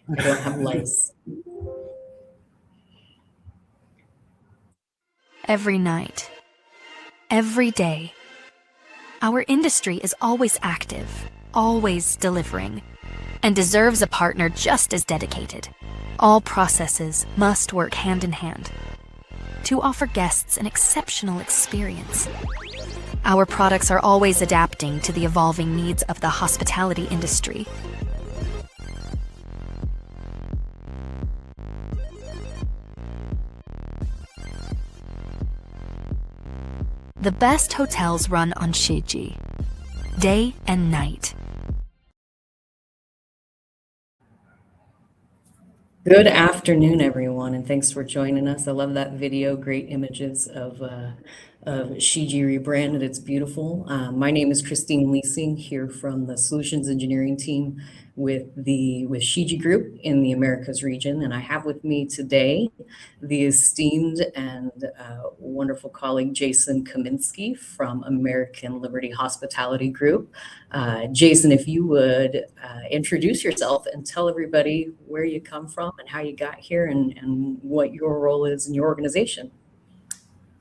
I don't have lice. Every night, every day, our industry is always active, always delivering, and deserves a partner just as dedicated. All processes must work hand in hand to offer guests an exceptional experience. Our products are always adapting to the evolving needs of the hospitality industry. The best hotels run on Shiji, day and night. Good afternoon, everyone, and thanks for joining us. I love that video. Great images of Shiji rebranded. It's beautiful. My name is Christine Lising, here from the Solutions Engineering team with Shiji Group in the Americas region, and I have with me today the esteemed and wonderful colleague Jason Kaminski from American Liberty Hospitality Group. Jason, if you would introduce yourself and tell everybody where you come from and how you got here and what your role is in your organization.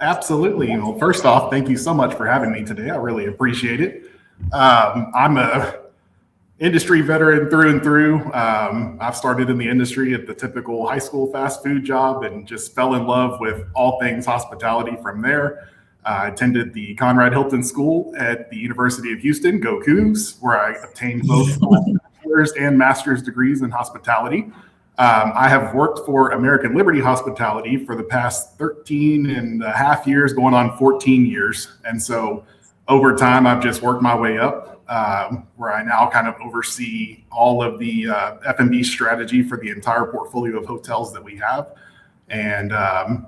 Absolutely. Well, first off, thank you so much for having me today. I really appreciate it. I'm a industry veteran through and through. I've started in the industry at the typical high school fast food job and just fell in love with all things hospitality from there. I attended the Conrad Hilton School at the University of Houston, go Cougs, where I obtained both bachelor's and master's degrees in hospitality. I have worked for American Liberty Hospitality for the past 13 and a half years, going on 14 years. And so over time, I've just worked my way up, where I now kind of oversee all of the F&B strategy for the entire portfolio of hotels that we have. And,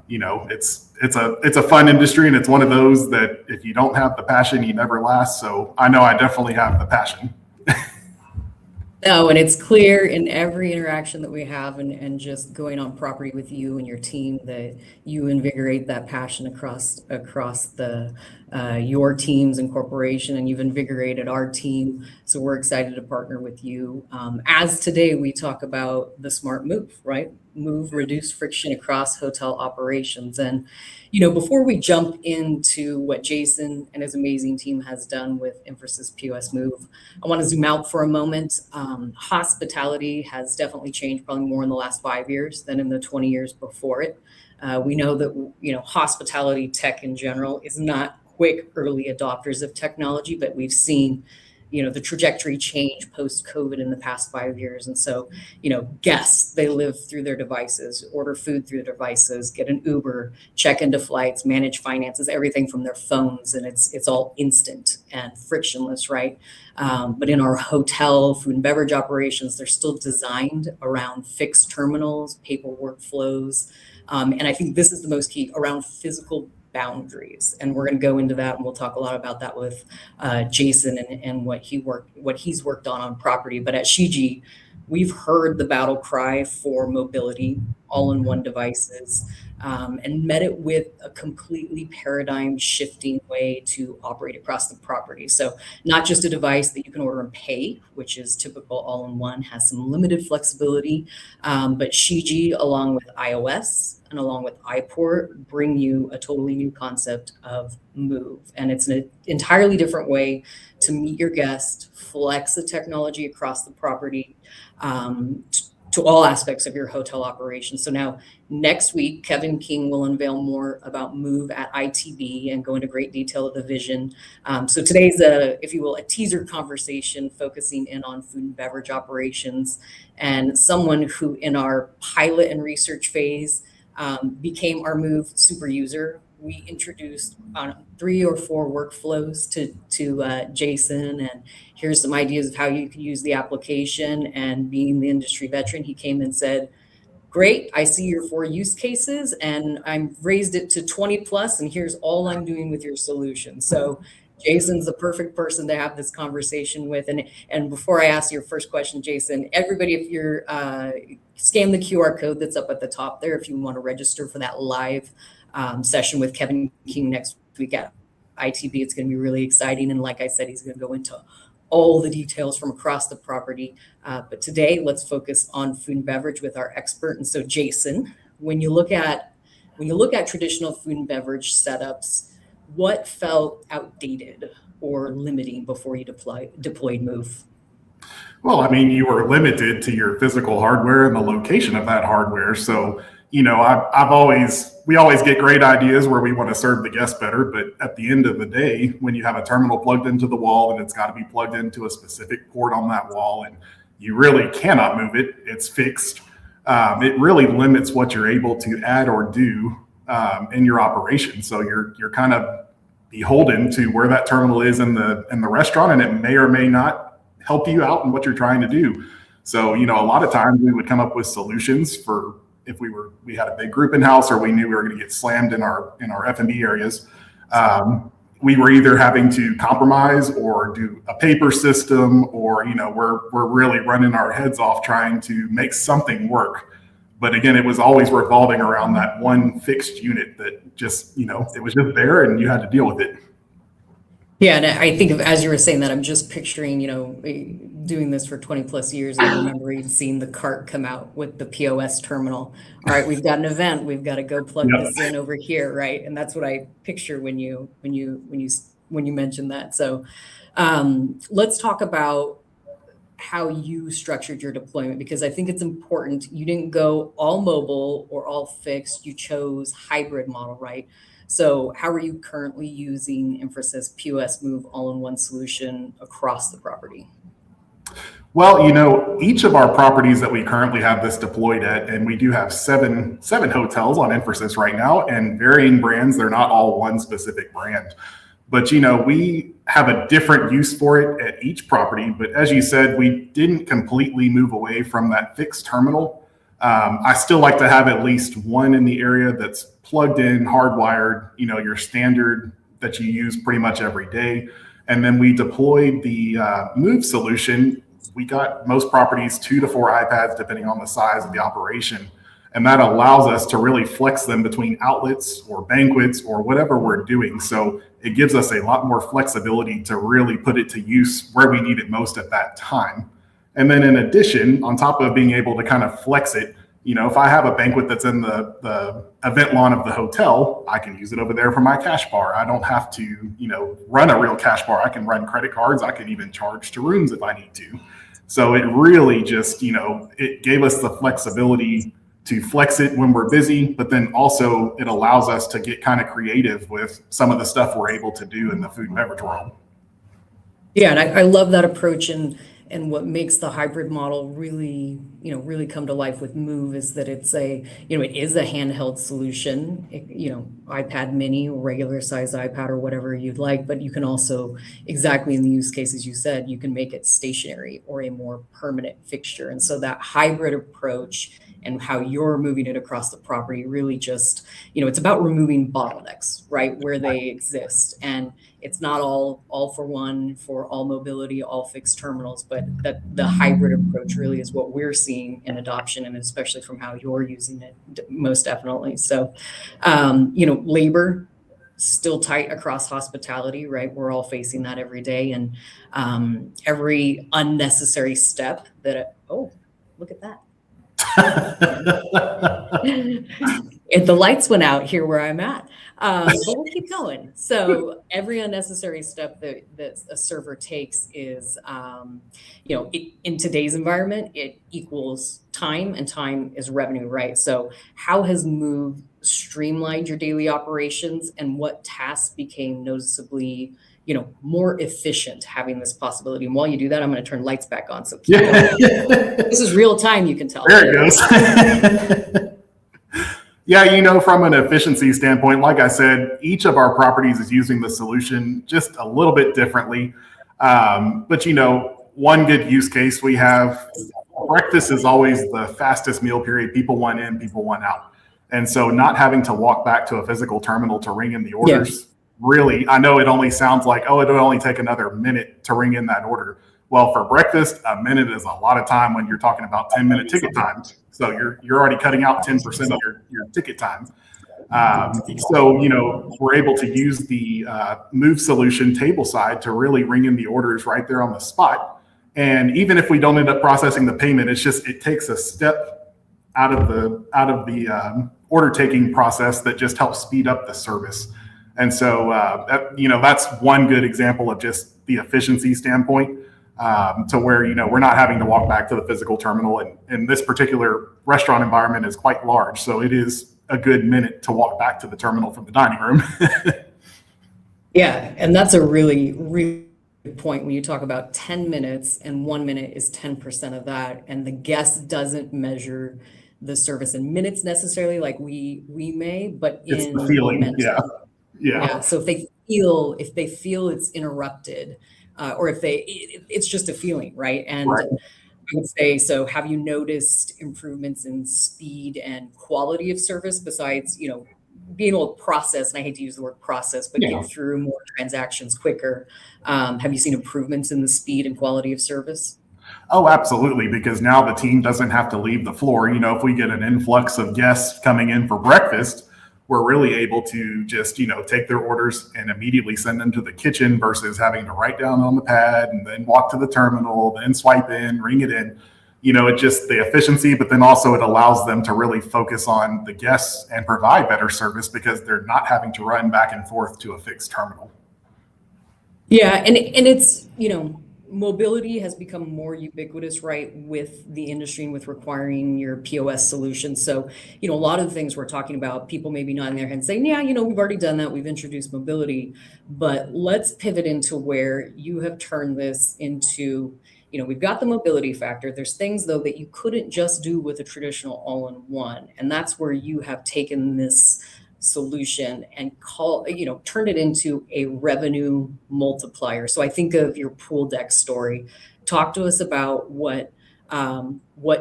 it's a fun industry, and it's one of those that if you don't have the passion, you never last. So I know I definitely have the passion. No, and it's clear in every interaction that we have and just going on property with you and your team that you invigorate that passion across the your teams and corporation, and you've invigorated our team. So we're excited to partner with you. As today we talk about the smart move, right? Move, reduce friction across hotel operations. And before we jump into what Jason and his amazing team has done with Infrasys POS Move, I want to zoom out for a moment. Hospitality has definitely changed, probably more in the last 5 years than in the 20 years before it. We know that hospitality tech in general is not quick early adopters of technology, but we've seen the trajectory change post-COVID in the past 5 years. And so, guests, they live through their devices, order food through their devices, get an Uber, check into flights, manage finances, everything from their phones. And it's all instant and frictionless, right? But in our hotel, food and beverage operations, they're still designed around fixed terminals, paper workflows. And I think this is the most key, around physical boundaries, and we're going to go into that, and we'll talk a lot about that with Jason and what he's worked on property. But at Shiji, we've heard the battle cry for mobility, all-in-one devices, and met it with a completely paradigm shifting way to operate across the property. So not just a device that you can order and pay, which is typical all-in-one, has some limited flexibility, but Shiji, along with iOS and along with iPort, bring you a totally new concept of Move. And it's an entirely different way to meet your guest, flex the technology across the property, to all aspects of your hotel operation. So now next week, Kevin King will unveil more about Move at ITB and go into great detail of the vision. So today's if you will, a teaser conversation focusing in on food and beverage operations, and someone who in our pilot and research phase became our Move super user. We introduced 3 or 4 workflows to Jason, and here's some ideas of how you can use the application. And being the industry veteran, he came and said, great, I see your 4 use cases, and I've raised it to 20 plus, and here's all I'm doing with your solution. So Jason's the perfect person to have this conversation with. And before I ask your first question, Jason, everybody, if you're scan the QR code that's up at the top there if you want to register for that live session with Kevin King next week at ITB. It's going to be really exciting. And like I said, he's going to go into all the details from across the property. But today, let's focus on food and beverage with our expert. And so, Jason, when you look at traditional food and beverage setups, what felt outdated or limiting before you deployed Move? Well, I mean, you were limited to your physical hardware and the location of that hardware. So, we always get great ideas where we want to serve the guest better. But at the end of the day, when you have a terminal plugged into the wall and it's got to be plugged into a specific port on that wall, and you really cannot move it, it's fixed. It really limits what you're able to add or do in your operation. So you're kind of beholden to where that terminal is in the restaurant, and it may or may not help you out in what you're trying to do. So, a lot of times we would come up with solutions for if we had a big group in house, or we knew we were going to get slammed in our F&B areas. We were either having to compromise or do a paper system, or we're really running our heads off trying to make something work. But again, it was always revolving around that one fixed unit that just it was just there and you had to deal with it. Yeah, and I think as you were saying that, I'm just picturing, doing this for 20 plus years. I remember seeing the cart come out with the POS terminal. All right, we've got an event. We've got to go plug this in over here, right? And that's what I picture when you mentioned that. So let's talk about how you structured your deployment, because I think it's important. You didn't go all mobile or all fixed. You chose hybrid model, right? So how are you currently using Infrasys POS Move all-in-one solution across the property? Well, each of our properties that we currently have this deployed at, and we do have seven hotels on Infrasys right now, and varying brands. They're not all one specific brand. But, we have a different use for it at each property. But as you said, we didn't completely move away from that fixed terminal. I still like to have at least one in the area that's plugged in, hardwired, your standard that you use pretty much every day. And then we deployed the Move solution. We got most properties 2 to 4 iPads, depending on the size of the operation. And that allows us to really flex them between outlets or banquets or whatever we're doing. So it gives us a lot more flexibility to really put it to use where we need it most at that time. And then in addition, on top of being able to kind of flex it, if I have a banquet that's in the event lawn of the hotel, I can use it over there for my cash bar. I don't have to, run a real cash bar. I can run credit cards. I can even charge to rooms if I need to. So it really just, it gave us the flexibility to flex it when we're busy, but then also it allows us to get kind of creative with some of the stuff we're able to do in the food and beverage world. Yeah, and I love that approach, and what makes the hybrid model really, really come to life with Move is that it's it is a handheld solution, iPad mini or regular size iPad or whatever you'd like, but you can also, exactly in the use cases you said, you can make it stationary or a more permanent fixture. And so that hybrid approach and how you're moving it across the property really just, it's about removing bottlenecks, right, where they exist. And it's not all for one, for all mobility, all fixed terminals, but that the hybrid approach really is what we're seeing in adoption, and especially from how you're using it, most definitely. So, labor still tight across hospitality, right? We're all facing that every day, and every unnecessary step that, oh, look at that. If the lights went out here where I'm at, but we'll keep going. So every unnecessary step that a server takes is, in today's environment, it equals time, and time is revenue, right? So how has Move streamlined your daily operations, and what tasks became noticeably more efficient having this possibility? And while you do that, I'm going to turn lights back on. So keep going. This is real time, you can tell. There it goes. Yeah, from an efficiency standpoint, like I said, each of our properties is using the solution just a little bit differently. But one good use case we have, breakfast is always the fastest meal period. People want in, people want out. And so not having to walk back to a physical terminal to ring in the orders. Yeah. Really, I know it only sounds like, oh, it'll only take another minute to ring in that order. Well, for breakfast, a minute is a lot of time when you're talking about 10-minute ticket times. So you're already cutting out 10% of your ticket time. So, we're able to use the Move solution tableside to really ring in the orders right there on the spot. And even if we don't end up processing the payment, it takes a step out of the order taking process that just helps speed up the service. And so, that's one good example of just the efficiency standpoint, to where, we're not having to walk back to the physical terminal. And this particular restaurant environment is quite large. So it is a good minute to walk back to the terminal from the dining room. Yeah, and that's a really, really good point when you talk about 10 minutes and 1 minute is 10% of that. And the guest doesn't measure the service in minutes necessarily like we may, but It's in the feeling. momentum. Yeah. So if they feel it's interrupted, or it's just a feeling, right? And Right. I would say, so have you noticed improvements in speed and quality of service besides, being able to process, and I hate to use the word process, but get through more transactions quicker? Have you seen improvements in the speed and quality of service? Oh, absolutely. Because now the team doesn't have to leave the floor. If we get an influx of guests coming in for breakfast, we're really able to just, take their orders and immediately send them to the kitchen versus having to write down on the pad and then walk to the terminal, then swipe in, ring it in. It just the efficiency, but then also it allows them to really focus on the guests and provide better service because they're not having to run back and forth to a fixed terminal. Yeah, and it's, mobility has become more ubiquitous, right, with the industry and with requiring your POS solution. So, a lot of the things we're talking about, people maybe nodding their head saying, yeah, we've already done that. We've introduced mobility, but let's pivot into where you have turned this into, we've got the mobility factor. There's things though that you couldn't just do with a traditional all-in-one. And that's where you have taken this solution and turned it into a revenue multiplier. So I think of your pool deck story. Talk to us about what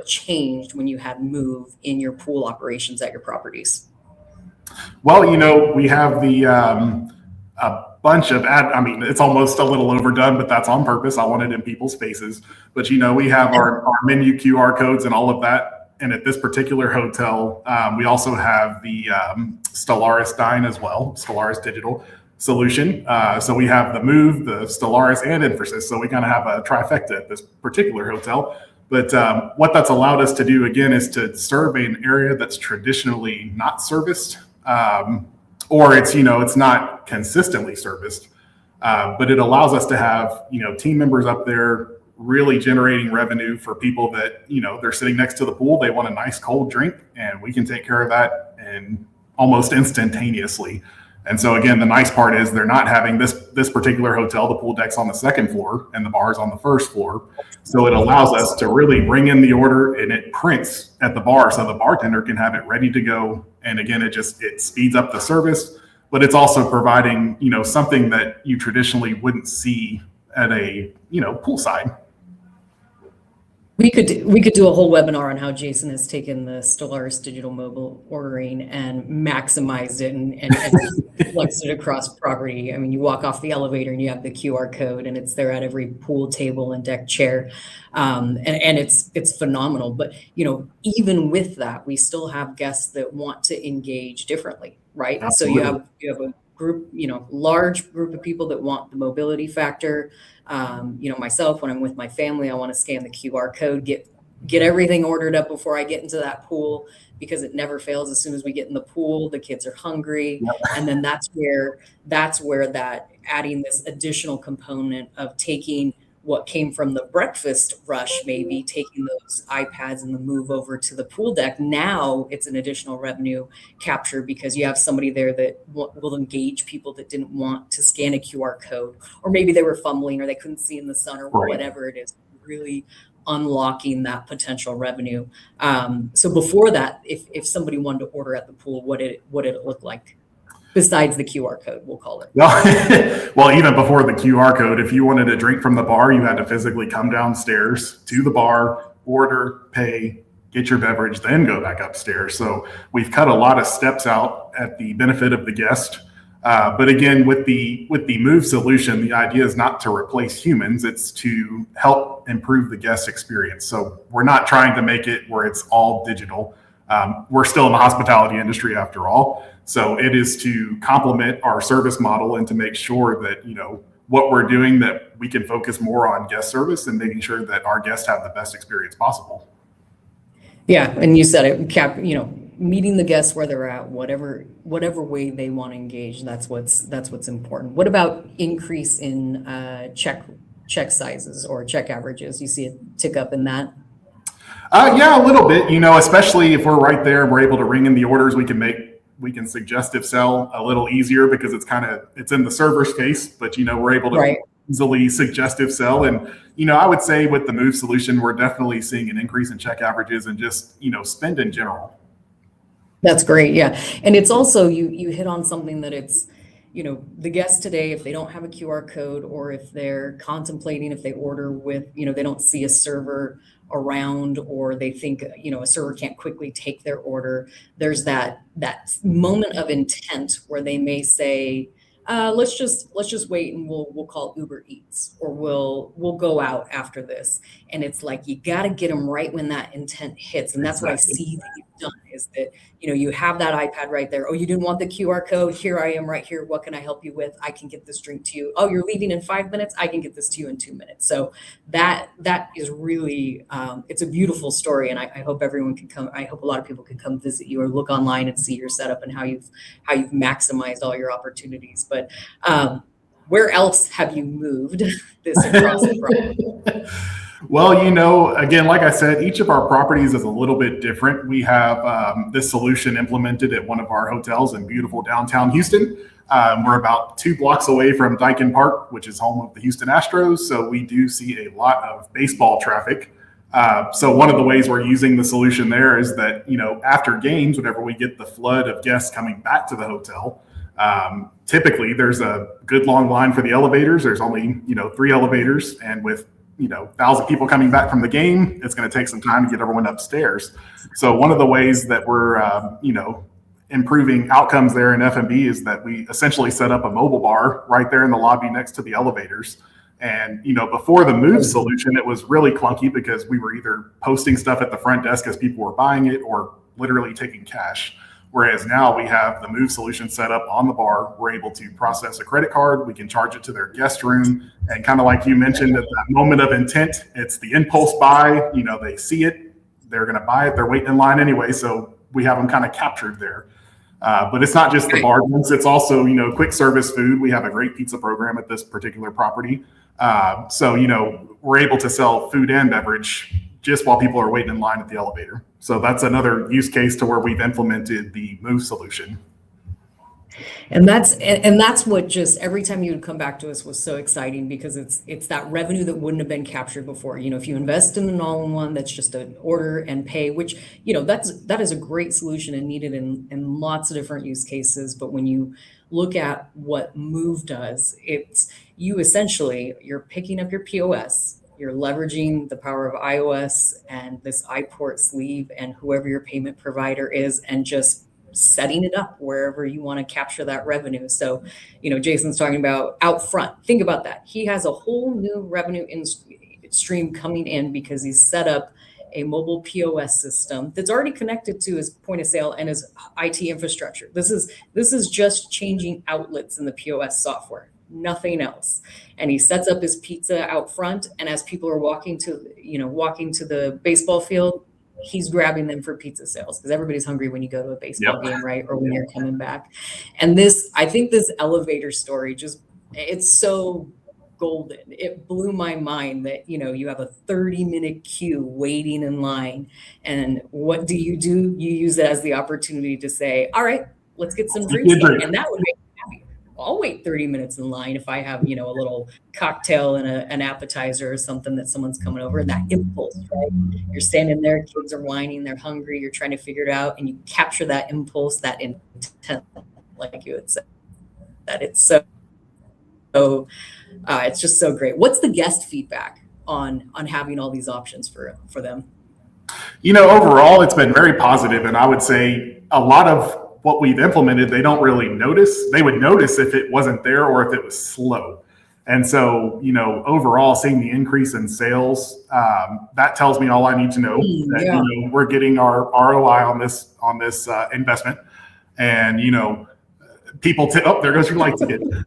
changed when you had Move in your pool operations at your properties. Well, we have a bunch of it's almost a little overdone, but that's on purpose. I want it in people's faces. But, we have our menu QR codes and all of that. And at this particular hotel, we also have the Stellaris Dine as well, Stellaris Digital Solution. So we have the Move, the Stellaris, and Infrasys. So we kind of have a trifecta at this particular hotel. But what that's allowed us to do, again, is to serve an area that's traditionally not serviced, or it's not consistently serviced. But it allows us to have, team members up there really generating revenue for people that, they're sitting next to the pool. They want a nice cold drink, and we can take care of that and almost instantaneously. And so again, the nice part is they're not having this particular hotel, the pool deck's on the second floor and the bar's on the first floor. So it allows us to really bring in the order and it prints at the bar so the bartender can have it ready to go. And again, it speeds up the service, but it's also providing, something that you traditionally wouldn't see at a, poolside. We could do a whole webinar on how Jason has taken the Stellaris digital mobile ordering and maximized it and flexed it across property. I mean, you walk off the elevator and you have the QR code and it's there at every pool table and deck chair. And it's phenomenal. But, even with that, we still have guests that want to engage differently, right? Absolutely. So you have a group, large group of people that want the mobility factor. Myself, when I'm with my family, I want to scan the QR code, get everything ordered up before I get into that pool, because it never fails. As soon as we get in the pool, the kids are hungry. Yep. And then that's where that adding this additional component of taking what came from the breakfast rush, maybe taking those iPads and the Move over to the pool deck. Now it's an additional revenue capture because you have somebody there that will engage people that didn't want to scan a QR code, or maybe they were fumbling or they couldn't see in the sun or whatever it is, really unlocking that potential revenue. So before that, if somebody wanted to order at the pool, what did it look like? Besides the QR code, we'll call it. Well, even before the QR code, if you wanted a drink from the bar, you had to physically come downstairs to the bar, order, pay, get your beverage, then go back upstairs. So we've cut a lot of steps out at the benefit of the guest. But again, with the Move solution, the idea is not to replace humans, it's to help improve the guest experience. So we're not trying to make it where it's all digital. We're still in the hospitality industry after all. So it is to complement our service model and to make sure that, what we're doing, that we can focus more on guest service and making sure that our guests have the best experience possible. Yeah, and you said it, meeting the guests where they're at, whatever way they want to engage. That's what's important. What about increase in check sizes or check averages? You see a tick up in that? Yeah, a little bit. Especially if we're right there and we're able to ring in the orders, we can suggestive sell a little easier because it's in the server's face, but we're able to easily suggestive sell. And I would say with the Move solution, we're definitely seeing an increase in check averages and just spend in general. That's great. Yeah. And it's also, you hit on something that it's, the guests today, if they don't have a QR code or if they're contemplating, if they order with, they don't see a server around, or they think, a server can't quickly take their order. There's that moment of intent where they may say, let's just wait and we'll call Uber Eats, or we'll go out after this. And it's like, you got to get them right when that intent hits. And that's what I see that you've done, is that, you have that iPad right there. Oh, you didn't want the QR code? Here I am right here. What can I help you with? I can get this drink to you. Oh, you're leaving in 5 minutes? I can get this to you in 2 minutes. So that is really, it's a beautiful story. And I hope everyone can come. I hope a lot of people can come visit you or look online and see your setup and how you've maximized all your opportunities. But where else have you moved this across the property? Well, again, like I said, each of our properties is a little bit different. We have this solution implemented at one of our hotels in beautiful downtown Houston. We're about 2 blocks away from Dyken Park, which is home of the Houston Astros. So we do see a lot of baseball traffic. So one of the ways we're using the solution there is that, after games, whenever we get the flood of guests coming back to the hotel, typically there's a good long line for the elevators. There's only, 3 elevators, and with 1,000 people coming back from the game, it's going to take some time to get everyone upstairs. So one of the ways that we're, improving outcomes there in F&B is that we essentially set up a mobile bar right there in the lobby next to the elevators. And, before the Move solution, it was really clunky because we were either posting stuff at the front desk as people were buying it or literally taking cash. Whereas now we have the Move solution set up on the bar. We're able to process a credit card. We can charge it to their guest room. And kind of like you mentioned, at that moment of intent, it's the impulse buy. They see it, they're going to buy it. They're waiting in line anyway. So we have them kind of captured there. But it's not just the bar ones. It's also, quick service food. We have a great pizza program at this particular property. So, we're able to sell food and beverage just while people are waiting in line at the elevator. So that's another use case to where we've implemented the Move solution. And that's what, just every time you would come back to us, was so exciting, because it's that revenue that wouldn't have been captured before. If you invest in an all-in-one, that's just an order and pay, which, that is a great solution and needed in lots of different use cases. But when you look at what Move does, you're picking up your POS, you're leveraging the power of iOS and this iPort sleeve and whoever your payment provider is, and just setting it up wherever you want to capture that revenue. So, Jason's talking about out front. Think about that. He has a whole new revenue stream coming in because he's set up a mobile POS system that's already connected to his point of sale and his IT infrastructure. This is just changing outlets in the POS software, nothing else. And he sets up his pizza out front, and as people are walking to the baseball field, he's grabbing them for pizza sales, because everybody's hungry when you go to a baseball game, right? Or when you're coming back. And I think this elevator story it's so golden. It blew my mind that, you have a 30-minute queue waiting in line. And what do? You use it as the opportunity to say, all right, let's get some drinks. And that would make me happy. I'll wait 30 minutes in line if I have, a little cocktail and an appetizer or something that someone's coming over. That impulse, right? You're standing there, kids are whining, they're hungry, you're trying to figure it out, and you capture that impulse, that intent, like you had said. That it's it's just so great. What's the guest feedback on having all these options for them? Overall, it's been very positive, and I would say a lot of what we've implemented, they don't really notice. They would notice if it wasn't there or if it was slow. And so, overall, seeing the increase in sales, that tells me all I need to know, that we're getting our ROI on this investment. And, people, oh, there goes your lights again.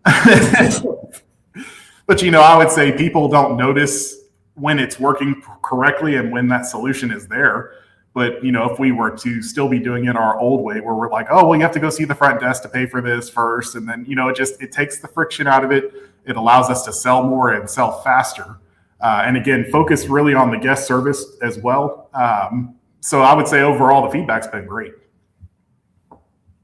But, I would say people don't notice when it's working correctly and when that solution is there. But, if we were to still be doing it our old way, where we're like, oh, well, you have to go see the front desk to pay for this first. And then, it takes the friction out of it. It allows us to sell more and sell faster. And again, focus really on the guest service as well. So I would say overall, the feedback's been great.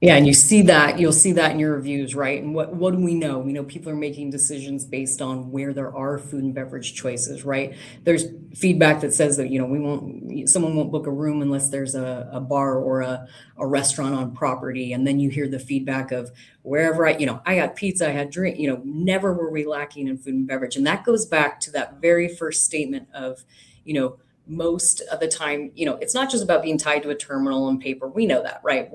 Yeah, and you'll see that in your reviews, right? And what do we know? We know people are making decisions based on where there are food and beverage choices, right? There's feedback that says that, someone won't book a room unless there's a bar or a restaurant on property. And then you hear the feedback of wherever I got pizza, I had drink, never were we lacking in food and beverage. And that goes back to that very first statement of, most of the time, it's not just about being tied to a terminal and paper. We know that, right?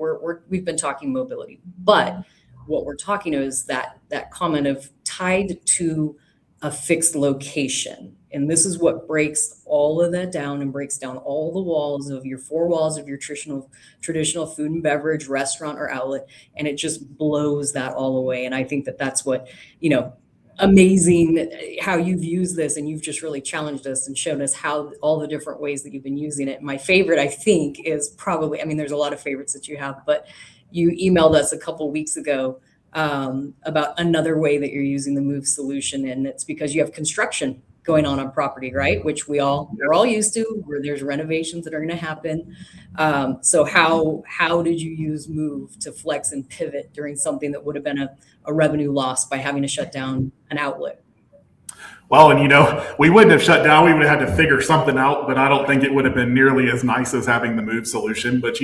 We've been talking mobility, but what we're talking is that comment of tied to a fixed location. And this is what breaks all of that down and breaks down all the walls of your four walls of your traditional food and beverage restaurant or outlet. And it just blows that all away. And I think that's what, amazing how you've used this, and you've just really challenged us and shown us how all the different ways that you've been using it. My favorite, I think, is probably, there's a lot of favorites that you have, but you emailed us a couple weeks ago about another way that you're using the Move solution, and it's because you have construction going on property, right? Which we're all used to, where there's renovations that are going to happen. So how did you use Move to flex and pivot during something that would have been a revenue loss by having to shut down an outlet? Well, and we wouldn't have shut down. We would have had to figure something out, but I don't think it would have been nearly as nice as having the Move solution. But,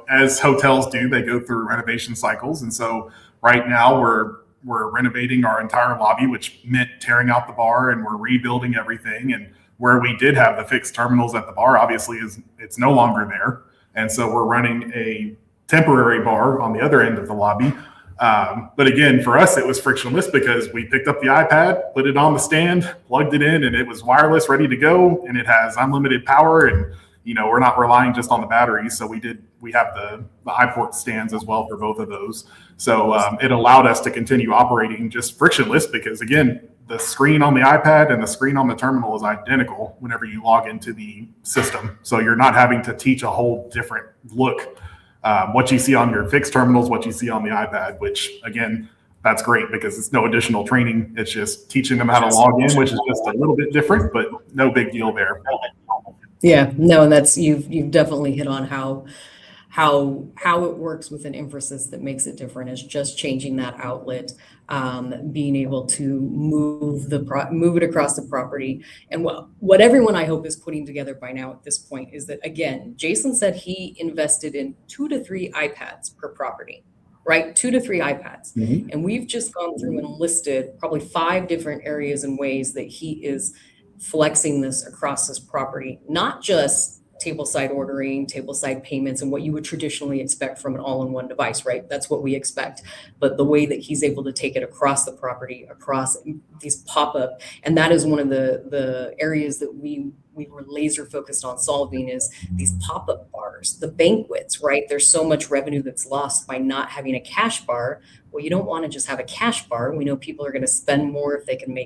as hotels do, they go through renovation cycles. And so right now we're renovating our entire lobby, which meant tearing out the bar, and we're rebuilding everything. And where we did have the fixed terminals at the bar, obviously it's no longer there. And so we're running a temporary bar on the other end of the lobby. But again, for us, it was frictionless because we picked up the iPad, put it on the stand, plugged it in, and it was wireless, ready to go. And it has unlimited power, and we're not relying just on the batteries. So we have the high port stands as well for both of those. So it allowed us to continue operating just frictionless because, again, the screen on the iPad and the screen on the terminal is identical whenever you log into the system. So you're not having to teach a whole different look. What you see on your fixed terminals, what you see on the iPad, which, again, that's great because it's no additional training. It's just teaching them how to log in, which is just a little bit different, but no big deal there. Yeah, no, and that's you've definitely hit on how it works with an Infrasys that makes it different is just changing that outlet, being able to move it across the property. And what everyone I hope is putting together by now at this point is that, again, Jason said he invested in 2 to 3 iPads per property, right? 2 to 3 iPads. Mm-hmm. And we've just gone through and listed probably 5 different areas and ways that he is flexing this across this property, not just tableside ordering, tableside payments, and what you would traditionally expect from an all-in-one device, right? That's what we expect. But the way that he's able to take it across the property, across these pop-up, and that is one of the areas that we were laser focused on solving is these pop-up bars, the banquets, right? There's so much revenue that's lost by not having a cash bar. Well, you don't want to just have a cash bar. We know people are going to spend more if they can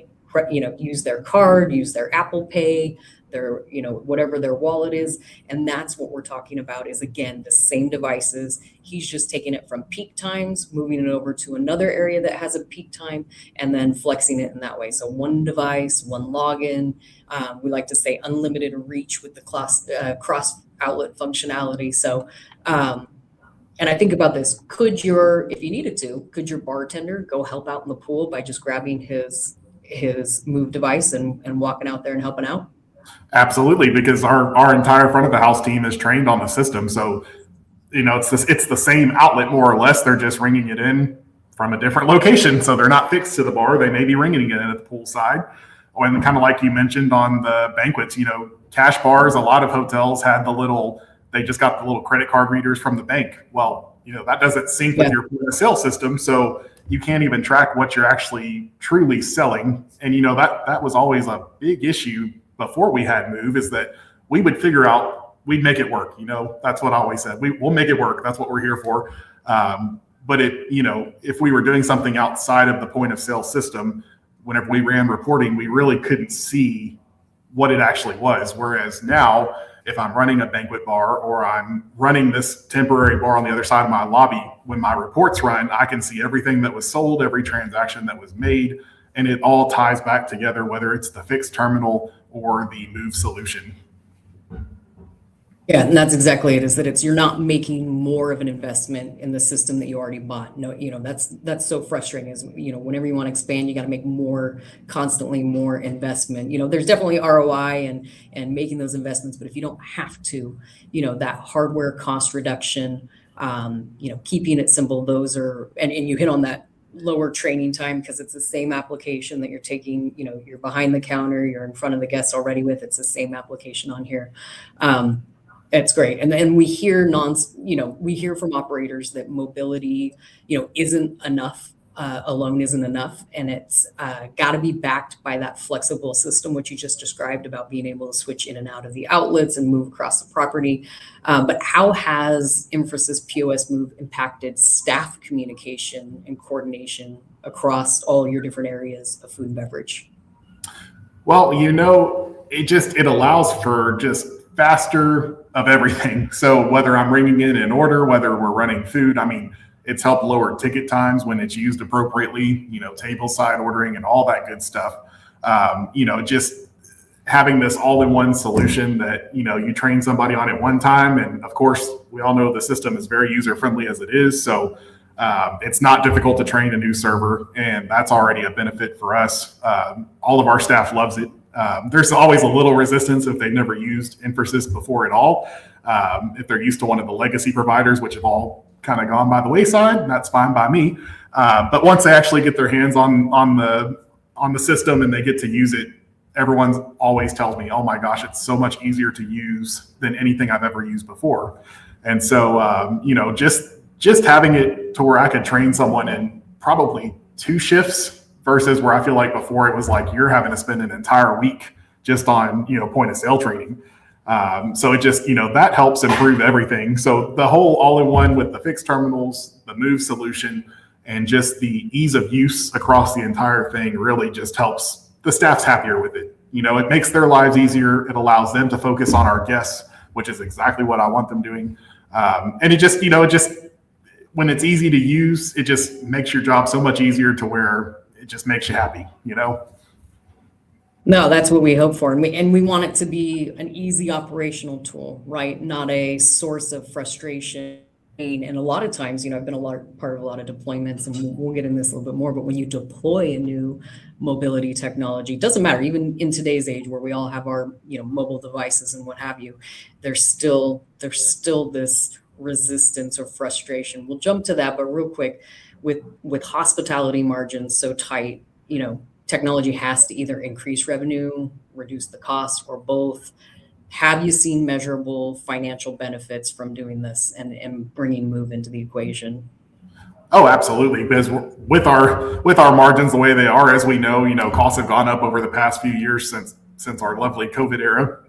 use their card, use their Apple Pay, their, whatever their wallet is. And that's what we're talking about is, again, the same devices. He's just taking it from peak times, moving it over to another area that has a peak time, and then flexing it in that way. So one device, one login. We like to say unlimited reach with the cross outlet functionality. So, and I think about this, if you needed to, could your bartender go help out in the pool by just grabbing his Move device and walking out there and helping out? Absolutely, because our entire front of the house team is trained on the system. So, it's the same outlet more or less. They're just ringing it in from a different location. So they're not fixed to the bar. They may be ringing it in at the poolside. And kind of like you mentioned on the banquets, cash bars, a lot of hotels had they just got the little credit card readers from the bank. Well, that doesn't sync with your point of sale system. So you can't even track what you're actually truly selling. And, that was always a big issue before we had Move, is that we would figure out, we'd make it work. That's what I always said. We'll make it work. That's what we're here for. but if we were doing something outside of the point of sale system, whenever we ran reporting, we really couldn't see what it actually was. Whereas now, if I'm running a banquet bar or I'm running this temporary bar on the other side of my lobby, when my reports run, I can see everything that was sold, every transaction that was made, and it all ties back together, whether it's the fixed terminal or the move solution. Yeah, and that's exactly it, is that you're not making more of an investment in the system that you already bought. No, that's so frustrating, is, whenever you want to expand, you got to make constantly more investment. There's definitely ROI and making those investments, but if you don't have to, that hardware cost reduction, keeping it simple, those are, and you hit on that lower training time, because it's the same application that you're taking, you're behind the counter, you're in front of the guests already with, it's the same application on here. It's great. And then we hear from operators that mobility, isn't enough, alone isn't enough. And it's got to be backed by that flexible system, which you just described, about being able to switch in and out of the outlets and move across the property. But how has Infrasys POS Move impacted staff communication and coordination across all your different areas of food and beverage? Well, it allows for just faster of everything. So whether I'm bringing in an order, whether we're running food, it's helped lower ticket times when it's used appropriately, table side ordering and all that good stuff. Just having this all-in-one solution that, you train somebody on it one time. And of course, we all know the system is very user-friendly as it is. So it's not difficult to train a new server, and that's already a benefit for us. All of our staff loves it. There's always a little resistance if they've never used Infrasys before at all. If they're used to one of the legacy providers, which have all kind of gone by the wayside, that's fine by me. But once they actually get their hands on the system and they get to use it, everyone always tells me, "Oh my gosh, it's so much easier to use than anything I've ever used before." And so, just having it to where I could train someone in probably 2 shifts, versus where I feel like before it was like you're having to spend an entire week just on, point of sale training. So it just, that helps improve everything. So the whole all-in-one with the fixed terminals, the move solution, and just the ease of use across the entire thing really just helps the staff's happier with it. It makes their lives easier. It allows them to focus on our guests, which is exactly what I want them doing. And it just, when it's easy to use, it just makes your job so much easier to where it just makes you happy, No, that's what we hope for. And we want it to be an easy operational tool, right? Not a source of frustration. And a lot of times, I've been part of a lot of deployments, and we'll get in this a little bit more, but when you deploy a new mobility technology, it doesn't matter, even in today's age where we all have our, mobile devices and what have you, there's still this resistance or frustration. We'll jump to that, but real quick, with hospitality margins so tight, technology has to either increase revenue, reduce the cost, or both. Have you seen measurable financial benefits from doing this and bringing Move into the equation? Oh, absolutely. Because with our margins the way they are, as we know, costs have gone up over the past few years since our lovely COVID era,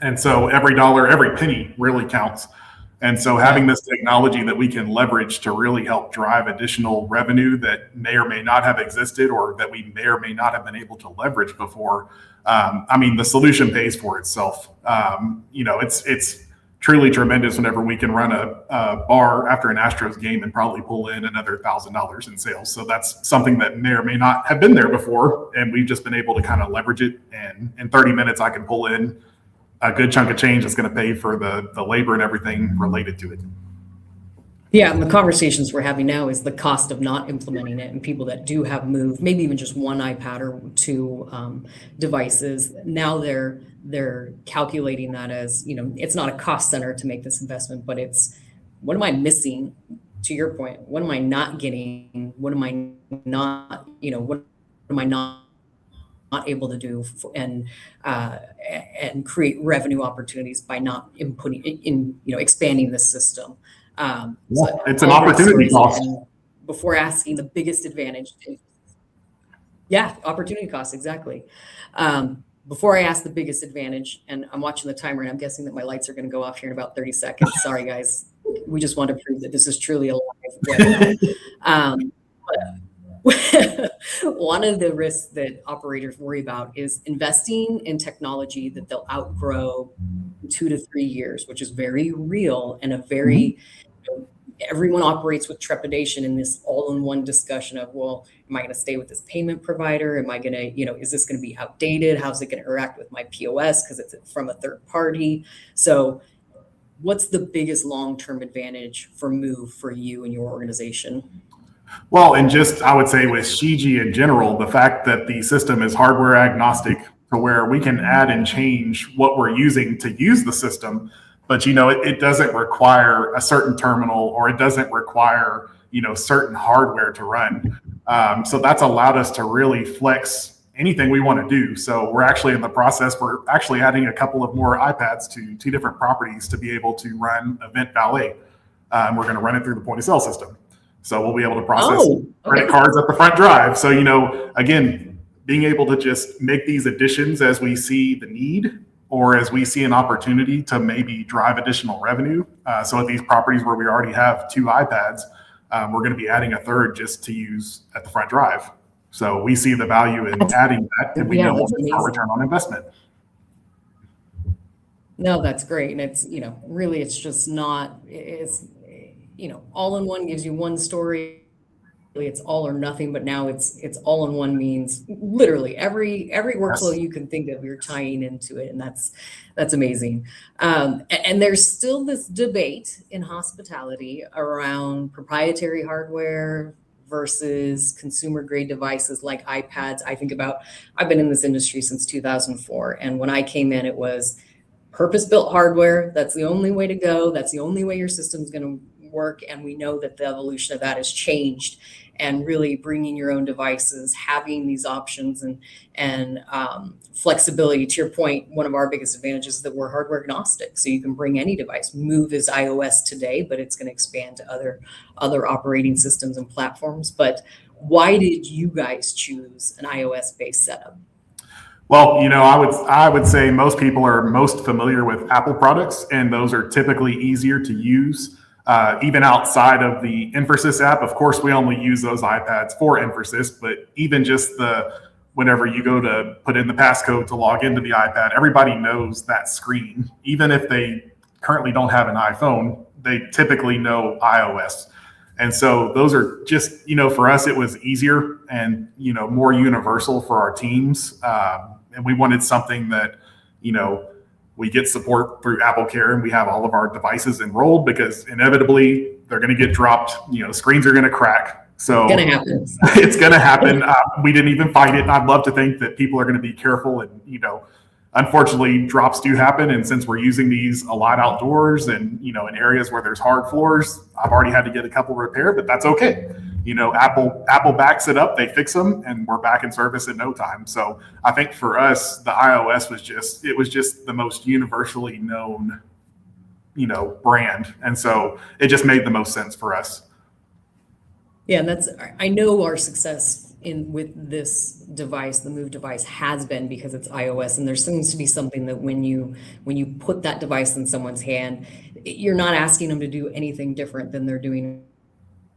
and so every dollar, every penny really counts. And so having this technology that we can leverage to really help drive additional revenue that may or may not have existed, or that we may or may not have been able to leverage before, the solution pays for itself. It's truly tremendous whenever we can run a bar after an Astros game and probably pull in another $1,000 in sales. So that's something that may or may not have been there before, and we've just been able to kind of leverage it. And in 30 minutes, I can pull in a good chunk of change that's going to pay for the labor and everything related to it. Yeah, and the conversations we're having now is the cost of not implementing it, and people that do have Move, maybe even just one iPad or 2 devices. Now they're calculating that as, it's not a cost center to make this investment, but it's, what am I missing? To your point, what am I not getting? What am I not, what am I not able to do and create revenue opportunities by not inputting in, expanding the system. So it's an opportunity cost. Before asking the biggest advantage, opportunity cost, exactly. Before I ask the biggest advantage, and I'm watching the timer, and I'm guessing that my lights are going to go off here in about 30 seconds. Sorry, guys. We just want to prove that this is truly a live webinar. One of the risks that operators worry about is investing in technology that they'll outgrow in 2 to 3 years, which is very real and a very, everyone operates with trepidation in this all-in-one discussion of, well, am I going to stay with this payment provider? Am I going to, is this going to be outdated? How's it going to interact with my POS because it's from a third party? So what's the biggest long-term advantage for Move for you and your organization? Well, and just I would say with Shiji in general, the fact that the system is hardware agnostic to where we can add and change what we're using to use the system, but it doesn't require a certain terminal, or it doesn't require certain hardware to run. So that's allowed us to really flex anything we want to do. So we're actually in the process, we're actually adding a couple of more iPads to 2 different properties to be able to run Event Valet. We're going to run it through the point of sale system. So we'll be able to process credit cards at the front drive. So, again, being able to just make these additions as we see the need, or as we see an opportunity to maybe drive additional revenue. So at these properties where we already have 2 iPads, we're going to be adding a third just to use at the front drive. So we see the value in adding that, and we know we'll get our return on investment. No, that's great. And it's, really, it's just not, all in one gives you one story. It's all or nothing, but now it's all in one means literally every workflow you can think of, you're tying into it. And that's amazing. And there's still this debate in hospitality around proprietary hardware versus consumer grade devices like iPads. I've been in this industry since 2004. And when I came in, it was purpose-built hardware. That's the only way to go. That's the only way your system's going to work. And we know that the evolution of that has changed, and really bringing your own devices, having these options and flexibility. To your point, one of our biggest advantages is that we're hardware agnostic. So you can bring any device. Move is iOS today, but it's going to expand to other operating systems and platforms. But why did you guys choose an iOS-based setup? Well, I would say most people are most familiar with Apple products, and those are typically easier to use. Even outside of the Infrasys app, of course, we only use those iPads for Infrasys, but even just whenever you go to put in the passcode to log into the iPad, everybody knows that screen. Even if they currently don't have an iPhone, they typically know iOS. And so those are just, for us, it was easier and, more universal for our teams. And we wanted something that, we get support through Apple Care, and we have all of our devices enrolled, because inevitably they're going to get dropped. Screens are going to crack. So it's going to happen. We didn't even fight it. I'd love to think that people are going to be careful, and, unfortunately drops do happen. And since we're using these a lot outdoors and, in areas where there's hard floors, I've already had to get a couple repaired, but that's okay. Apple backs it up, they fix them, and we're back in service in no time. So I think for us, the iOS was just the most universally known, brand. And so it just made the most sense for us. Yeah, and I know our success with this device, the Move device, has been because it's iOS, and there seems to be something that when you put that device in someone's hand, you're not asking them to do anything different than they're doing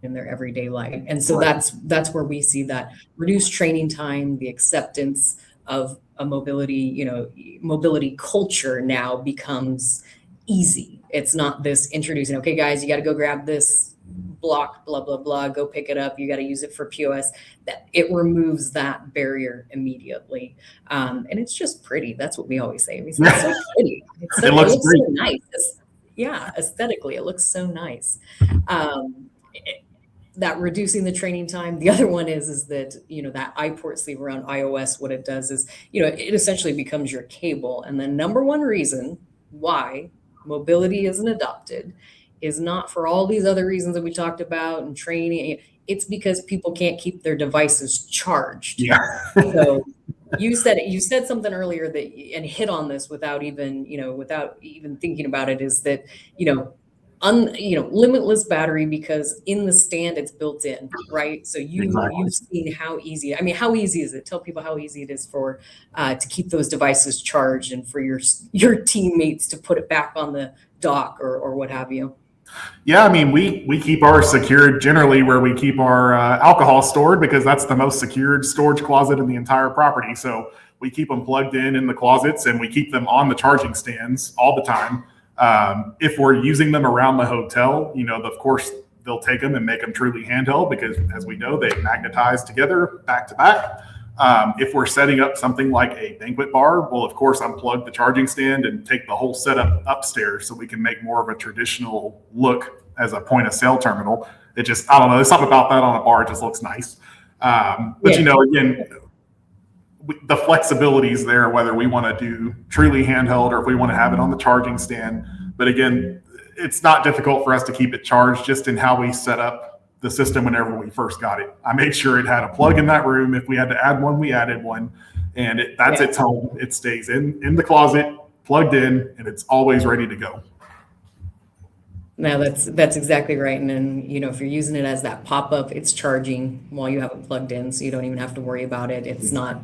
in their everyday life. And so that's where we see that reduced training time, the acceptance of a mobility culture now becomes easy. It's not this introducing, okay, guys, you got to go grab this block, blah, blah, blah, go pick it up. You got to use it for POS. That it removes that barrier immediately. And it's just pretty. That's what we always say. We say it's so pretty. It looks so nice. Yeah, aesthetically, it looks so nice. That reducing the training time. The other one is that, that iPort sleeve around iOS, what it does is, it essentially becomes your cable. And the number one reason why mobility isn't adopted is not for all these other reasons that we talked about and training. It's because people can't keep their devices charged. Yeah. So you said something earlier and hit on this without even thinking about it, is that, limitless battery, because in the stand it's built in, right? So you've seen how easy is it? Tell people how easy it is to keep those devices charged, and for your teammates to put it back on the dock or what have you. Yeah, I mean, we keep ours secured generally where we keep our alcohol stored, because that's the most secured storage closet in the entire property. So we keep them plugged in the closets, and we keep them on the charging stands all the time. If we're using them around the hotel, of course, they'll take them and make them truly handheld, because as we know, they magnetize together back to back. If we're setting up something like a banquet bar, we'll of course unplug the charging stand and take the whole setup upstairs so we can make more of a traditional look as a point of sale terminal. It just, I don't know, there's something about that on a bar. It just looks nice. But again, the flexibility is there, whether we want to do truly handheld or if we want to have it on the charging stand. But again, it's not difficult for us to keep it charged, just in how we set up the system whenever we first got it. I made sure it had a plug in that room. If we had to add one, we added one, and that's its home. It stays in the closet, plugged in, and it's always ready to go. No, that's exactly right. And then, if you're using it as that pop-up, it's charging while you have it plugged in, so you don't even have to worry about it. It's not,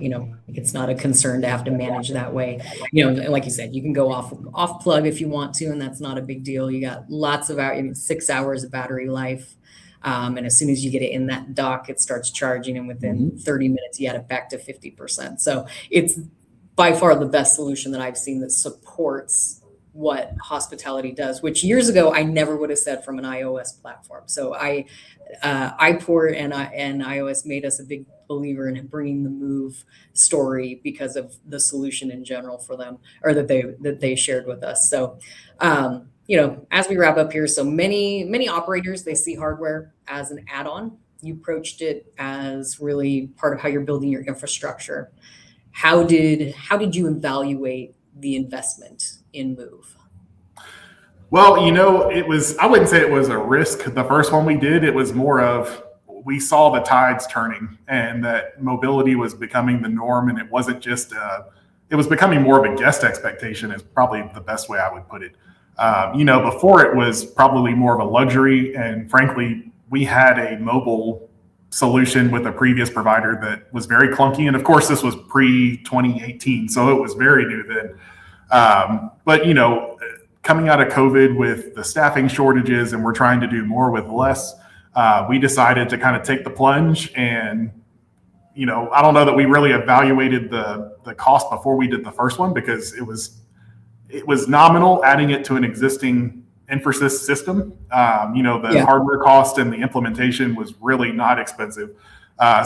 it's not a concern to have to manage that way. Like you said, you can go off plug if you want to, and that's not a big deal. You got lots of 6 hours of battery life. And as soon as you get it in that dock, it starts charging, and within 30 minutes, you had it back to 50%. So it's by far the best solution that I've seen that supports what hospitality does, which years ago I never would have said from an iOS platform. So iPort and iOS made us a big believer in bringing the Move story because of the solution in general for them, or that they shared with us. So as we wrap up here, so many operators, they see hardware as an add-on. You approached it as really part of how you're building your infrastructure. How did you evaluate the investment in Move? Well, I wouldn't say it was a risk. The first one we did, it was more of, we saw the tides turning and that mobility was becoming the norm, and it wasn't just, it was becoming more of a guest expectation, is probably the best way I would put it. Before it was probably more of a luxury, and frankly, we had a mobile solution with a previous provider that was very clunky. And of course, this was pre-2018, so it was very new then. But coming out of COVID with the staffing shortages, and we're trying to do more with less, we decided to kind of take the plunge. And I don't know that we really evaluated the cost before we did the first one, because it was nominal adding it to an existing Infrasys system. The hardware cost and the implementation was really not expensive.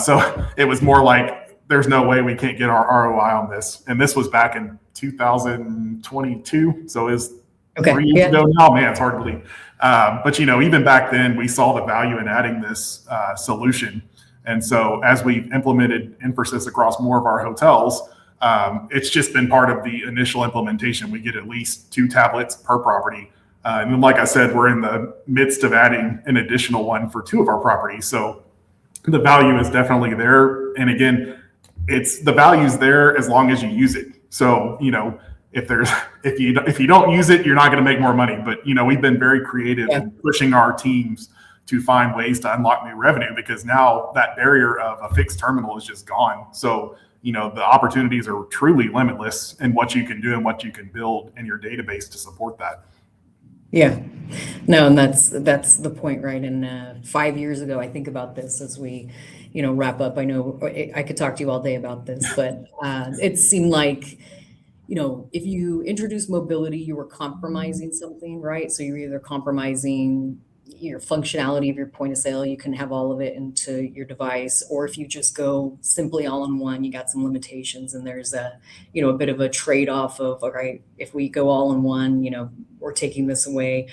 So it was more like, there's no way we can't get our ROI on this. And this was back in 2022. So it's 3 years ago now. Man, it's hard to believe. But even back then, we saw the value in adding this solution. And so as we've implemented Infrasys across more of our hotels, it's just been part of the initial implementation. We get at least 2 tablets per property. And then, like I said, we're in the midst of adding an additional one for 2 of our properties. So the value is definitely there. And again, the value's there as long as you use it. So, if you don't use it, you're not going to make more money. But, we've been very creative in pushing our teams to find ways to unlock new revenue, because now that barrier of a fixed terminal is just gone. So, the opportunities are truly limitless in what you can do and what you can build in your database to support that. Yeah, no, and that's the point, right? And 5 years ago, I think about this as we, wrap up. I know I could talk to you all day about this, but it seemed like, if you introduce mobility, you were compromising something, right? So you're either compromising your functionality of your point of sale, you can have all of it into your device, or if you just go simply all in one, you got some limitations, and there's a bit of a trade-off of, all right, if we go all in one, we're taking this away,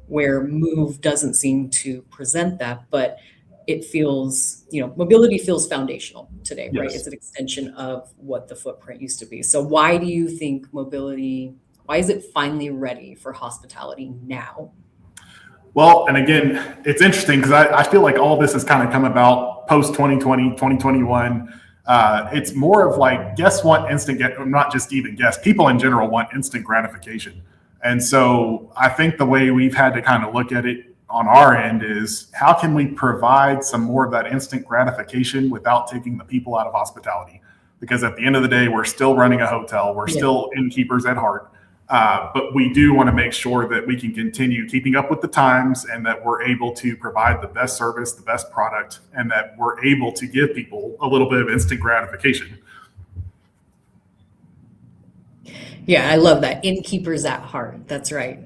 where Move doesn't seem to present that, but it feels, mobility feels foundational today, right? It's an extension of what the footprint used to be. So why do you think why is it finally ready for hospitality now? Well, and again, it's interesting because I feel like all this has kind of come about post 2020, 2021. It's more of like, guests want not just even guests, people in general want instant gratification. And so I think the way we've had to kind of look at it on our end is, how can we provide some more of that instant gratification without taking the people out of hospitality? Because at the end of the day, we're still running a hotel. We're still innkeepers at heart. But we do want to make sure that we can continue keeping up with the times and that we're able to provide the best service, the best product, and that we're able to give people a little bit of instant gratification. Yeah, I love that. Innkeepers at heart. That's right.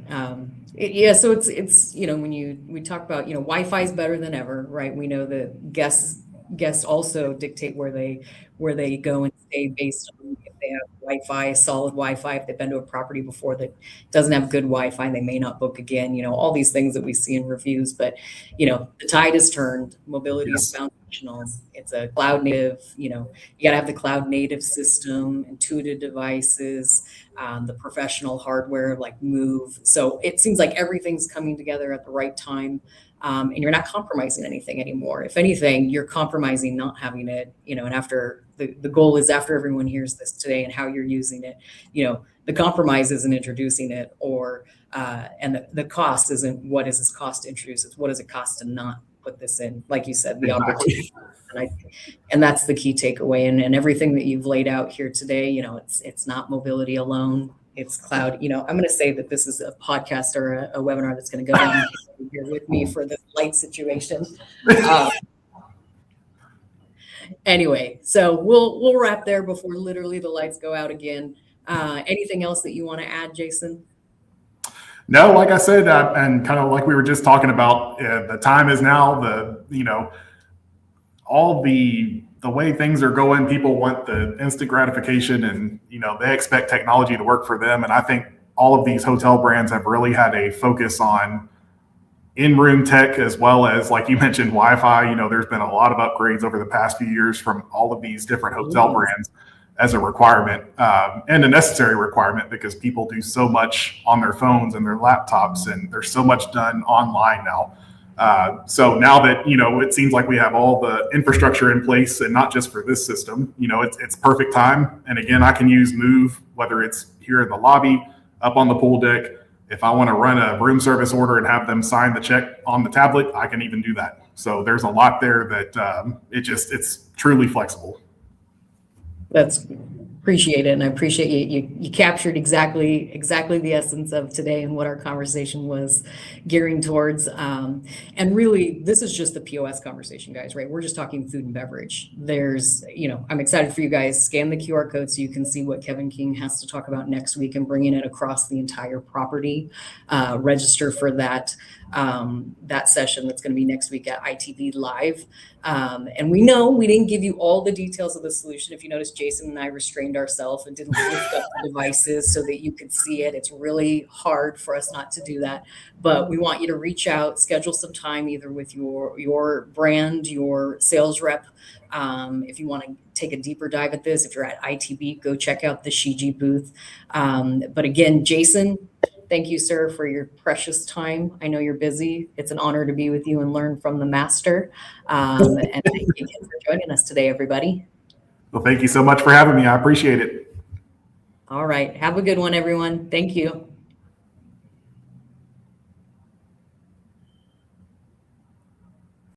Yeah, so it's when we talk about Wi-Fi is better than ever, right? We know that guests also dictate where they go and stay based on if they have Wi-Fi, solid Wi-Fi. If they've been to a property before that doesn't have good Wi-Fi, they may not book again. All these things that we see in reviews. But the tide has turned. Mobility is foundational. It's a cloud native. You got to have the cloud native system, intuitive devices, the professional hardware like Move. So it seems like everything's coming together at the right time. And you're not compromising anything anymore. If anything, you're compromising not having it, and after the goal is after everyone hears this today and how you're using it, the compromise isn't introducing it and the cost isn't what does this cost to introduce, it's what does it cost to not put this in, like you said, the opportunity. And that's the key takeaway. And everything that you've laid out here today, it's not mobility alone. It's cloud. I'm going to say that this is a podcast or a webinar that's going to go down here with me for this light situation. Anyway, so we'll wrap there before literally the lights go out again. Anything else that you want to add, Jason? No, like I said, and kind of like we were just talking about, the time is now. All the way things are going, people want the instant gratification, and they expect technology to work for them. And I think all of these hotel brands have really had a focus on in-room tech, as well as, like you mentioned, Wi-Fi. There's been a lot of upgrades over the past few years from all of these different hotel brands as a requirement, and a necessary requirement, because people do so much on their phones and their laptops, and there's so much done online now. So now that, it seems like we have all the infrastructure in place, and not just for this system, it's perfect time. And again, I can use Move, whether it's here in the lobby, up on the pool deck. If I want to run a room service order and have them sign the check on the tablet, I can even do that. So there's a lot there that it's truly flexible. That's appreciate it. And I appreciate you captured exactly the essence of today and what our conversation was gearing towards. And really, this is just the POS conversation, guys, right? We're just talking food and beverage. There's, I'm excited for you guys. Scan the QR code so you can see what Kevin King has to talk about next week and bringing it across the entire property. Register for that session that's going to be next week at ITV Live. And we know we didn't give you all the details of the solution. If you notice, Jason and I restrained ourselves and didn't lift up the devices so that you could see it. It's really hard for us not to do that, but we want you to reach out, schedule some time either with your brand, your sales rep. If you want to take a deeper dive at this, if you're at ITB, go check out the Shiji booth. But again, Jason, thank you, sir, for your precious time. I know you're busy. It's an honor to be with you and learn from the master. And thank you again for joining us today, everybody. Well, thank you so much for having me. I appreciate it. All right. Have a good one, everyone. Thank you.